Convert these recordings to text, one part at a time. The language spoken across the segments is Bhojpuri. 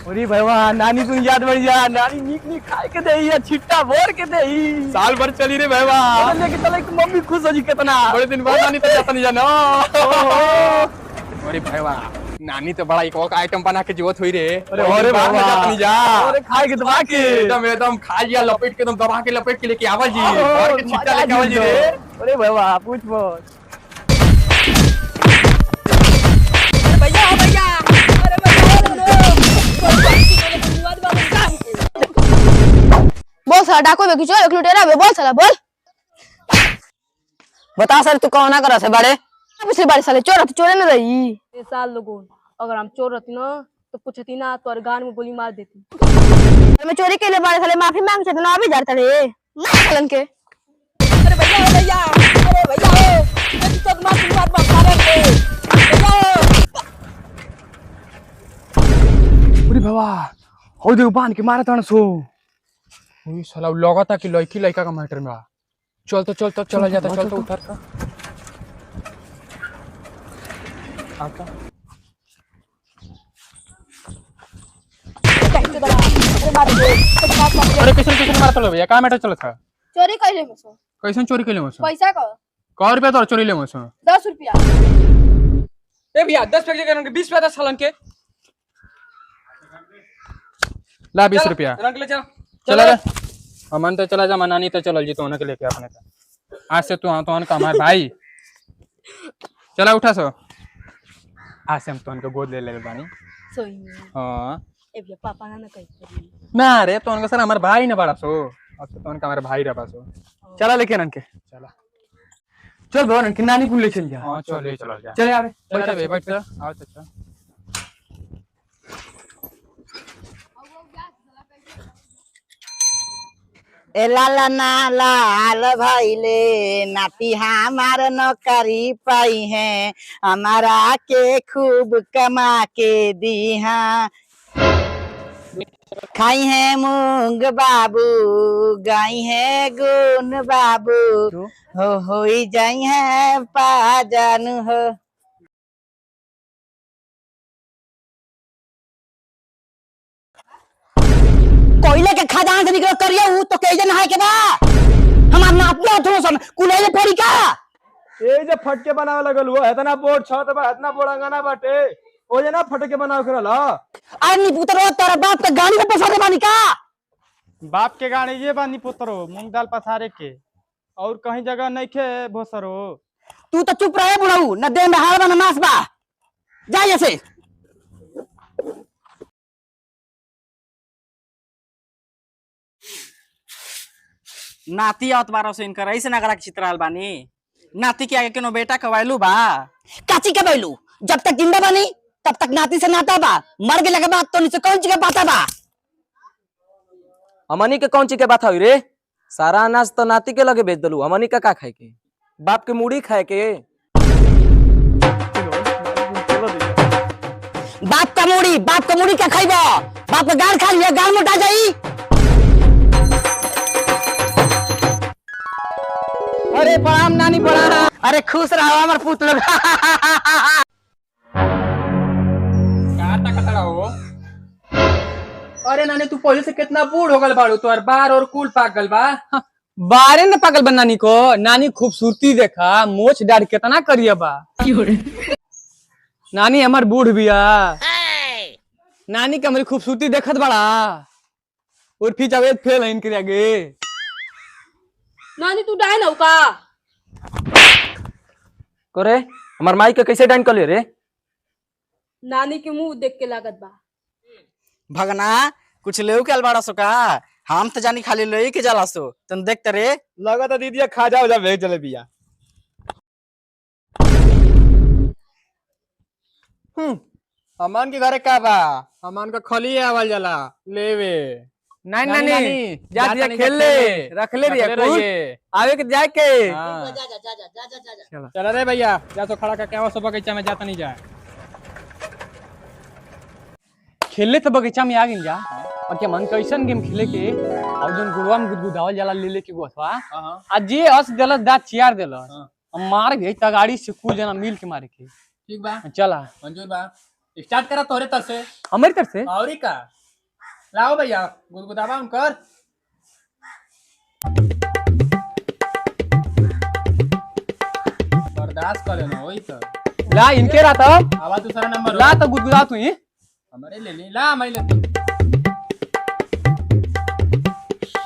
अरे भैया नानी तुम याद बढ़िया नानी निक निक खाए के देही है छिट्टा भोर के देही साल भर चली रे भैया। लेके चले तो मम्मी खुश हो जी कितना बड़े दिन बाद नानी तो जाता नहीं जाना। अरे भैया नानी तो बड़ा एक आइटम बना के जोत हुई रे। अरे जाता नहीं जा। अरे खाए के दबा के एकदम खा लिया लपेट के एकदम दबा के लपेट के लेके आवल जी और के छिट्टा लेके आवल जी रे। अरे भैया पूछ मत भैया भैया अरे बोल साला डाको में खिंचो एक लुटेरा में बोल साला बोल। बता सर तू कौन ना कर रहा बड़े पिछली बार साले चोर चोरे न रही ये साल लोगों अगर हम चोर रहती ना तो पूछती ना तो गान में गोली मार देती। मैं चोरी के लिए बारे साले माफी मांग सकते ना अभी जाता रे ना चलन के। अरे भैया भैया अरे भैया तेरी तो मार मारे रे भैया। अरे भैया हो दे बांध के मारा तन सो। ओए साला लगता कि लड़की लड़का का मैटर में चल तो चला जाता चल तो उतर का आता। अरे कैसे मारता लो भैया का मैटर चलत था चोरी कर ले मुझसे कैसे चोरी के ले मुझसे पैसा का 100 रुपया तो चोरी ले मुझसे 10 रुपया। ए भैया 10 पैसे के 20 पैसा सालन के ला 20 रुपया रंग ले चल चला रे अमन तो चला जा मनानी तो चल जी तो उनके लेके अपने का आज से तू तो का हमारे भाई चला उठा सो आज से हम तो उनको गोद ले ले बानी सोई हां ए भैया पापा ना कही ना रे तो उनका सर हमारे भाई ना बड़ा सो अब तो उनका हमारे भाई रहा सो चला लेके नन के चला चल भवन की नानी को ले चल जा। हां चल ले चला जा चल यार बैठ जा बैठ जा आओ चाचा ए लाला ना लाल भइले नाती हमार नौकरी पाई है हमारा के खूब कमा के दीहा खाई है मूंग बाबू गाई है गुन बाबू हो जाई है पाजन हो। कोयले के खदान से निकल करिए हूं तो केजन है के बा हमार नापना थोड़ा सन कुलेले पड़ी का ए जे फटके बनावे लगल हुआ इतना बोर्ड छत बा इतना बोर्ड अंगना बाटे ओ जे ना फटके बनाव करल आदमी पुत्र तेरा बाप के गाड़ी में पसारे बानी का बाप के गाड़ी ये बानी पुत्रो मूंग दाल पसारे के और कहीं जगह नहीं खे भोसरो। तू तो चुप रहे बुढ़ऊ न दे में हाल बा न नास बा जा ऐसे नाती आवत बारो से इनकर ऐसे ना करा चित्राल बानी नाती के आगे केनो बेटा कवाइलू बा काची के बैलू जब तक जिंदा बानी तब तक नाती से नाता बा मर गेला के बाद तो नीचे कौन चीज के बाता बा। हमनी के कौन चीज के बात हुई रे सारा अनाज तो नाती के लगे बेच दलू हमनी का खाए के बाप के मूड़ी खाए के बाप का मूड़ी क्या खाइबा बाप का गाल खा लिया गाल मोटा जाई। अरे प्रणाम नानी प्रणाम। अरे खुश रहो हमार पुत्र लोग कतरा हो। अरे नानी तू पहले से कितना बूढ़ हो गल बाड़ू तो बार और कुल पाक गल बा बारे न पागल बा नानी को नानी खूबसूरती देखा मोछ दाढ़ कितना करिया बा नानी हमार बूढ़ बिया नानी के हमारी खूबसूरती देखत बड़ा उर्फी जावेद फेल है इनके आगे नानी तू डाइन हो का करे हमार माई के कैसे डाइन कर ले रे नानी के मुंह देख के लागत बा भगना कुछ लेऊ के अलबाड़ा सो का हम तो जानी खाली ले के जाला सो तुम देखते रे लगा तो दीदी खा जाओ जा भेज चले बिया अमन के घरे का बा अमन का खली आवल जाला लेवे नहीं नानी, नानी जा दिया नानी खेल जा ले खेले। रख ले रिया रखले कुछ रहिए। आवे के जाए के हाँ। जा चला रे भैया जा तो खड़ा करके आओ सब बगीचा में जाता नहीं जाए खेले तो बगीचा में आ गई जा और क्या मन कैसन गेम खेले के और जोन गुड़वा में गुदगुदावल जाला ले ले के गोथवा आज जे हंस देलस दांत चियार देलस हम मार गई तगाड़ी से कुल जना मिल के मारे के ठीक बा चला मंजूर बा स्टार्ट करा तोरे तर से हमारी तरफ से और का लाओ भैया गुदगुदावा उनकर। बर्दाश्त कर लेना वही तो। ला इनके रहा था आवा दूसरा नंबर ला तो गुदगुदा तू ही हमारे ले ली ला मैं लेती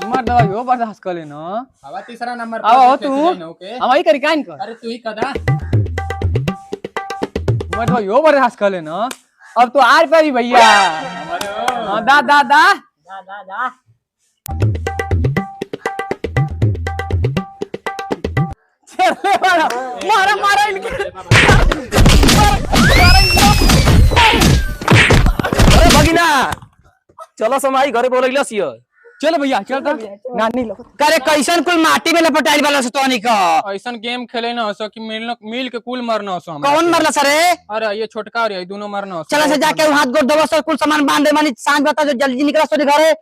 मर दवा यो बर्दाश्त कर लेना आवा तीसरा नंबर आओ पे तू लेते जाइए, ओके हम आई करी काइन कर अरे तू ही कदा मर दवा यो बर्दाश्त कर लेना अब तो आर पे भी भैया हाँ, दा दा दा चले मारा मारा मारा इनके अरे भगिना चलो समाई घरे बोलैला सियो। चलो भैया चल तो नानी लोग करे कैसन कुल माटी में लपटाइल वाला से तोनी का ऐसा गेम खेले ना हो कि मिल के कुल मरना हो हम। कौन मरला सरे? अरे ये छोटका और ये दोनों मरना हो। चला से जाके हाथ गोड़ धोबो सर कुल सामान बांध दे मानी सांझ बता जो जल्दी निकला सोनी घरे।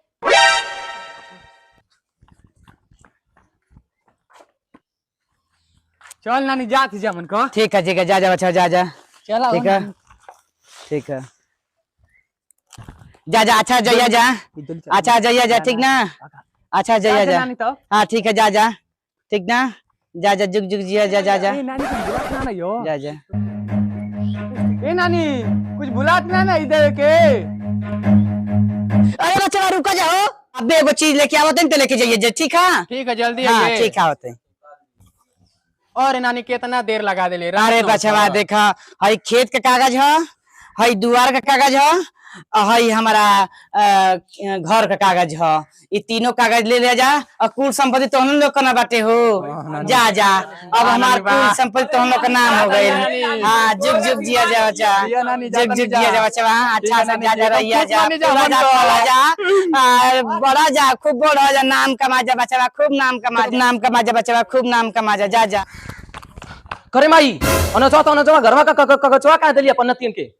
चल नानी जात जा मन को ठीक है जा जा बच्चा जा जा चला ठीक है ठीक है जा जा अच्छा जइया जा अच्छा जइया जा ठीक ना अच्छा जइया जा नानी तो हाँ ठीक है जा जा ठीक ना जा जा जुग जुग जिया जा जा जा ए नानी कुछ बुलात ना यो जा जा ए नानी कुछ बुलात ना इधर के अरे बच्चा रुका जाओ अबे एगो चीज लेके आवत हैं तो लेके जाइए ठीक है ठीक है जल्दी हाँ आइए। ठीक है होते और नानी कितना देर लगा दे ले अरे बचवा देखा हई खेत का कागज है हई दुआर का कागज है हई हमारा घर का कागज है ये तीनों कागज ले जा और कुल संपत्ति तो हम लोग का ना बाटे हो जा जा अब हमार कुल संपत्ति तो हम लोग का नाम हो गई। हाँ जुग जुग जिया जा बच्चा जुग जुग जिया जा बच्चा अच्छा से जा जा रहिया जा पूरा जा पला जा बड़ा जा खूब बड़ा जा नाम कमा जा बच्चा खूब नाम कमा जा बच्चा खूब नाम कमा जा जा जा करे माई अनचवा घरवा का कगचवा का देली अपन नतियन के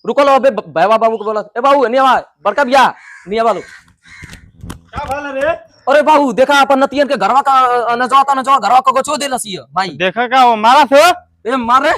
रुको लो अबे बाबा बाबू को बोला ए बाबू नहीं आवा बड़का बिया नहीं आवा लो क्या भला रे? अरे बाबू देखा अपन नतियन के घरवा का अनचवा घरवा कगचवा देला सिया माई देखा का वो मारा से ए मार रे